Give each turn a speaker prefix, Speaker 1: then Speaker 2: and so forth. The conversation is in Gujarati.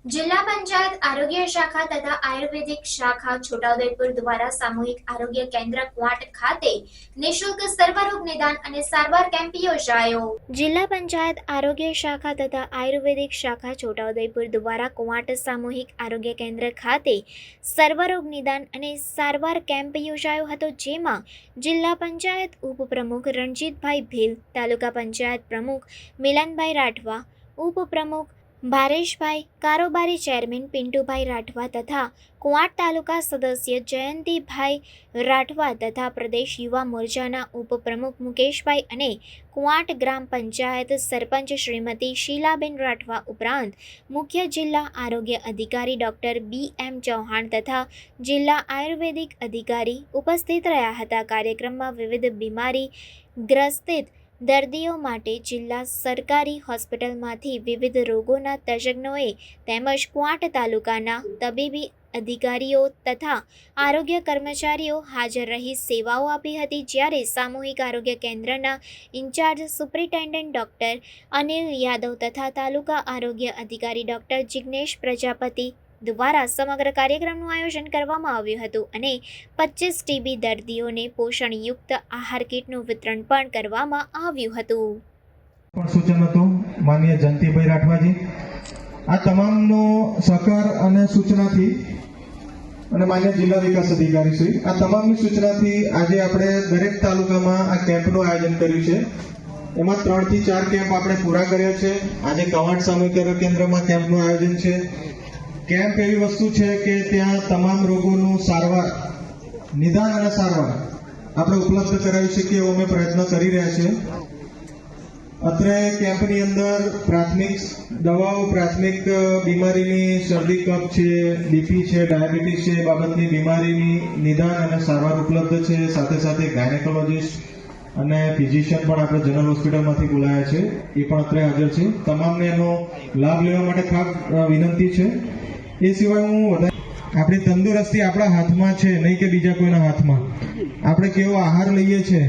Speaker 1: जिला पंचायत आरोग्य शाखा तथा आयुर्वेदिक शाखा छोटाउदेपुर द्वारा सामूहिक आरोग्य केंद्र क्वाट खाते निःशुल्क सर्वरोग निदान અને સારવાર કેમ્પ યોજાયો। જિલ્લા પંચાયત આરોગ્ય શાખા તથા આયુર્વેદિક શાખા છોટાઉદેપુર દ્વારા ક્વાટ સામૂહિક આરોગ્ય કેન્દ્ર ખાતે સર્વરોગ નિદાન અને સારવાર કેમ્પ યોજાયો હતો, જેમાં જિલ્લા પંચાયત ઉપપ્રમુખ રણજીતભાઈ ભીલ, તાલુકા પંચાયત પ્રમુખ મિલનભાઈ રાઠવા, ઉપપ્રમુખ ભારેશભાઈ, કારોબારી ચેરમેન પિન્ટુભાઈ રાઠવા તથા ક્વાટ તાલુકા સદસ્ય જયંતિભાઈ રાઠવા તથા પ્રદેશ યુવા મોરચાના ઉપપ્રમુખ મુકેશભાઈ અને ક્વાટ ગ્રામ પંચાયત સરપંચ શ્રીમતી શીલાબેન રાઠવા ઉપરાંત મુખ્ય જિલ્લા આરોગ્ય અધિકારી ડૉક્ટર BM ચૌહાણ તથા જિલ્લા આયુર્વેદિક અધિકારી ઉપસ્થિત રહ્યા હતા। કાર્યક્રમમાં વિવિધ બીમારી ગ્રસ્તિત દર્દીઓ માટે જિલ્લા સરકારી હોસ્પિટલમાંથી વિવિધ રોગોના તજજ્ઞોએ તેમજ ક્વાટ તાલુકાના તબીબી અધિકારીઓ તથા આરોગ્ય કર્મચારીઓ હાજર રહી સેવાઓ આપી હતી। જ્યારે સામૂહિક આરોગ્ય કેન્દ્રના in charge superintendent doctor Anil Yadav તથા તાલુકા આરોગ્ય અધિકારી ડૉક્ટર જિગ્નેશ પ્રજાપતિ દ્વારા સમગ્ર કાર્યક્રમનું આયોજન કરવામાં આવ્યું હતું અને 25 TB દર્દીઓને પોષણયુક્ત આહાર કીટનું વિતરણ પણ કરવામાં આવ્યું હતું।
Speaker 2: સૂચન હતું માનનીય જયંતિભાઈ રાઠવાજી। આ તમામનો સહકાર અને સૂચનાથી અને માન્ય જિલ્લા વિકાસ અધિકારી શ્રી આ તમામની સૂચનાથી આજે આપણે દરેક તાલુકામાં આ કેમ્પનું આયોજન કર્યું છે। એમાં 3 થી 4 કેમ્પ આપણે પૂરા કર્યા છે। આજે કવાંટ સામૂહિક આરોગ્ય કેન્દ્રમાં કેમ્પનું આયોજન છે। કેમ્પ એવી વસ્તુ છે કે ત્યાં તમામ રોગોનું સારવાર, નિદાન અને સારવાર આપણે ઉપલબ્ધ કરાવી શકીએ એવો અમે પ્રયત્ન કરી રહ્યા છીએ। અત્રે કેમ્પની અંદર પ્રાથમિક દવાઓ, પ્રાથમિક બીમારીની શરદી કફ છે, બીપી છે, ડાયાબિટીસ છે, બાબતની બીમારીની નિદાન અને સારવાર ઉપલબ્ધ છે। સાથે સાથે ગાયનેકોલોજીસ્ટ અને ફિઝિશિયન પણ આપણે જનરલ હોસ્પિટલમાંથી બોલાયા છે, એ પણ અત્રે હાજર છે। તમામને એનો લાભ લેવા માટે ખાસ વિનંતી છે। એ સિવાય હું આપણી તંદુરસ્તી આપણા હાથમાં છે, નહીં કે બીજા કોઈના હાથમાં। આપણે કેવો આહાર લઈએ છીએ